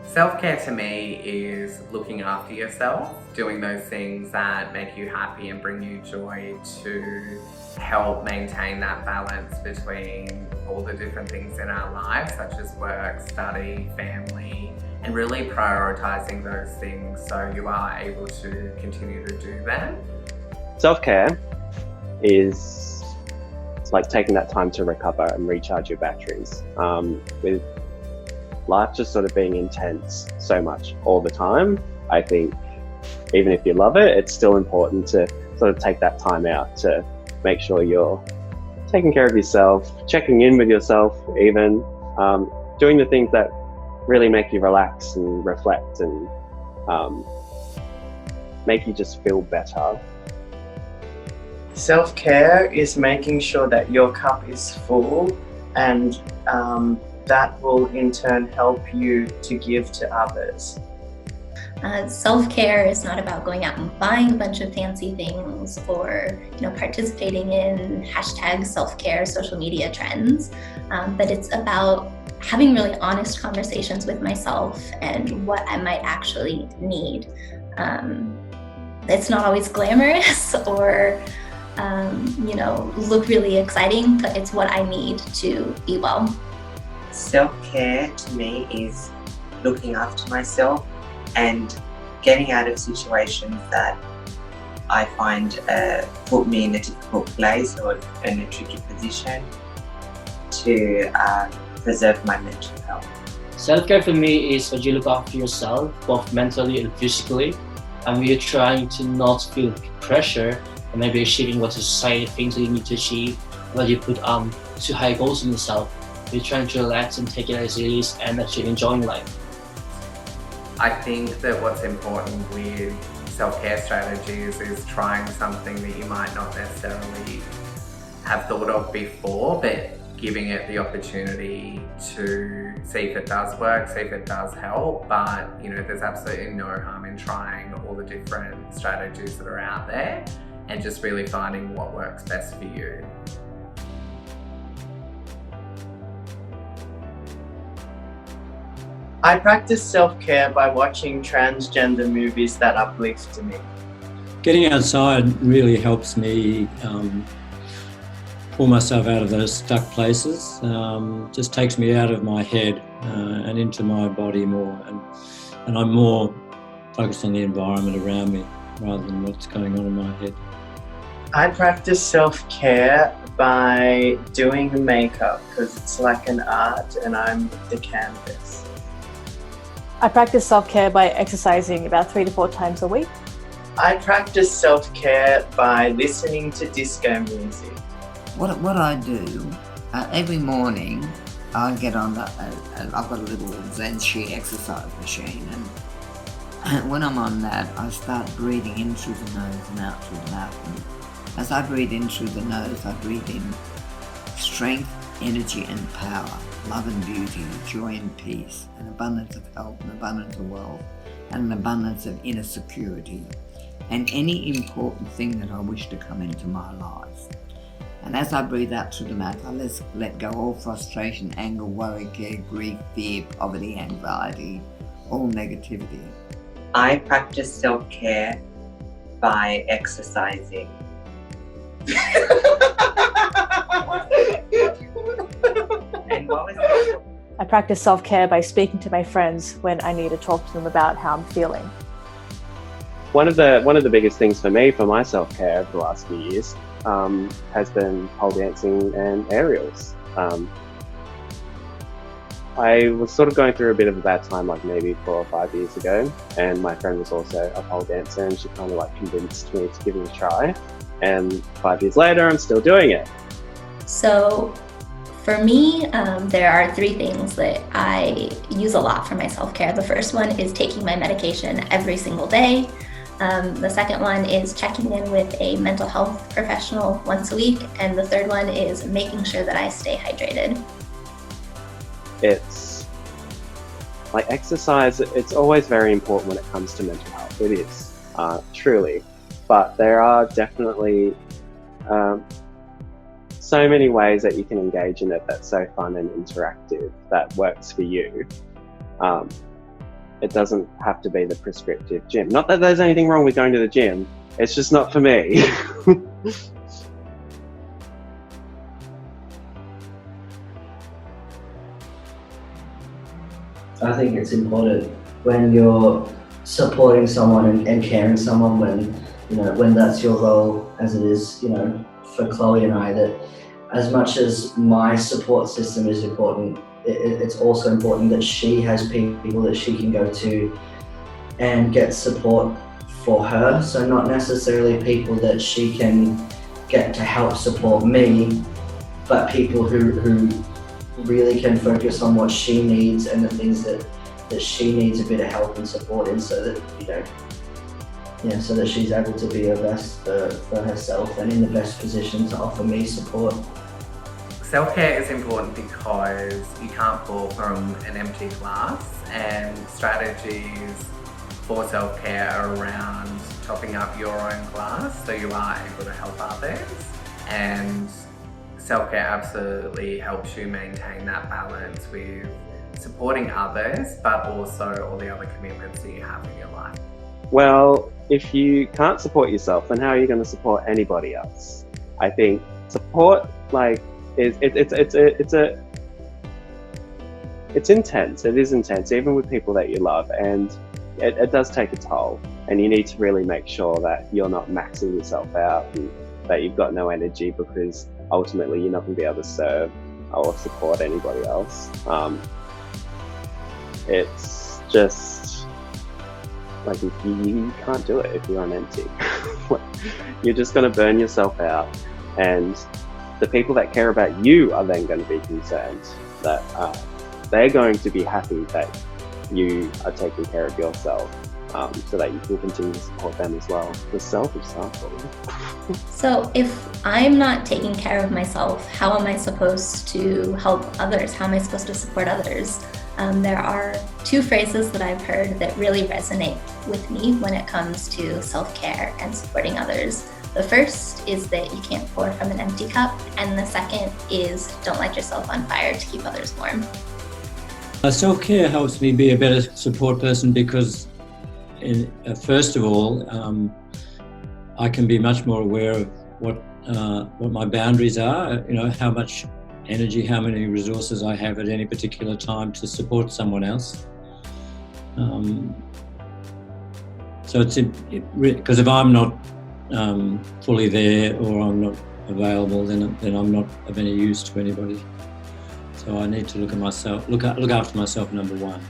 Self-care to me is looking after yourself, doing those things that make you happy and bring you joy to help maintain that balance between all the different things in our lives, such as work, study, family, and really prioritising those things so you are able to continue to do them. Self-care is it's like taking that time to recover and recharge your batteries. With life just sort of being intense so much all the time, I think even if you love it, it's still important to sort of take that time out to make sure you're taking care of yourself, checking in with yourself even, doing the things that really make you relax and reflect and make you just feel better. Self-care is making sure that your cup is full, and that will in turn help you to give to others. Self-care is not about going out and buying a bunch of fancy things or participating in hashtag self-care social media trends, but it's about having really honest conversations with myself and what I might actually need. It's not always glamorous or look really exciting, but it's what I need to be well. Self-care to me is looking after myself and getting out of situations that I find put me in a difficult place or in a tricky position to preserve my mental health. Self-care for me is when you look after yourself, both mentally and physically, and when you're trying to not feel pressure and maybe achieving what society thinks that you need to achieve, when you put too high goals on yourself. You're trying to relax and take it as it is and actually enjoying life. I think that what's important with self-care strategies is trying something that you might not necessarily have thought of before, but giving it the opportunity to see if it does work, see if it does help. But there's absolutely no harm in trying all the different strategies that are out there and just really finding what works best for you. I practice self-care by watching transgender movies that uplift me. Getting outside really helps me pull myself out of those stuck places. Just takes me out of my head and into my body more, and I'm more focused on the environment around me rather than what's going on in my head. I practice self-care by doing makeup because it's like an art and I'm the canvas. I practice self-care by exercising about 3 to 4 times a week. I practice self-care by listening to disco music. What I do, every morning I get on I've got a little Zen Shi exercise machine, and when I'm on that I start breathing in through the nose and out through the mouth. And as I breathe in through the nose, I breathe in strength, energy and power, love and beauty, joy and peace, an abundance of health, an abundance of wealth, and an abundance of inner security, and any important thing that I wish to come into my life. And as I breathe out through the mouth, I let go all frustration, anger, worry, care, grief, fear, poverty, anxiety, all negativity. I practice self-care by exercising. And what was that? I practice self-care by speaking to my friends when I need to talk to them about how I'm feeling. One of the biggest things for me, for my self-care over the last few years, has been pole dancing and aerials. I was sort of going through a bit of a bad time, like maybe 4 or 5 years ago, and my friend was also a pole dancer, and she kind of like convinced me to give it a try. And 5 years later, I'm still doing it. So for me, there are 3 things that I use a lot for my self-care. The first one is taking my medication every single day. The second one is checking in with a mental health professional once a week. And the third one is making sure that I stay hydrated. It's like exercise, it's always very important when it comes to mental health. It is, truly. But there are definitely so many ways that you can engage in it that's so fun and interactive that works for you. it doesn't have to be the prescriptive gym. Not that there's anything wrong with going to the gym, it's just not for me. I think it's important when you're supporting someone and caring someone, when that's your role, as it is, for Chloe and I, that as much as my support system is important, it's also important that she has people that she can go to and get support for her. So not necessarily people that she can get to help support me, but people who really can focus on what she needs and the things that she needs a bit of help and support in, so that so that she's able to be her best for herself and in the best position to offer me support. Self-care is important because you can't pour from an empty glass, and strategies for self-care are around topping up your own glass so you are able to help others, and self-care absolutely helps you maintain that balance with supporting others, but also all the other commitments that you have in your life. Well, if you can't support yourself, then how are you going to support anybody else? I think support, it's intense. It is intense, even with people that you love, and it does take a toll. And you need to really make sure that you're not maxing yourself out and that you've got no energy, because ultimately you're not going to be able to serve or support anybody else. It's just you can't do it if you're on empty. You're just going to burn yourself out, and the people that care about you are then going to be concerned that they're going to be happy that you are taking care of yourself, so that you can continue to support them as well. The selfish cycle. So if I'm not taking care of myself, how am I supposed to help others? How am I supposed to support others? There are two phrases that I've heard that really resonate with me when it comes to self-care and supporting others. The first is that you can't pour from an empty cup, and the second is don't light yourself on fire to keep others warm. Self-care helps me be a better support person because, first of all, I can be much more aware of what my boundaries are. How much energy, how many resources I have at any particular time to support someone else. So it's because if I'm not fully there or I'm not available, then I'm not of any use to anybody. So I need to look after myself, number one.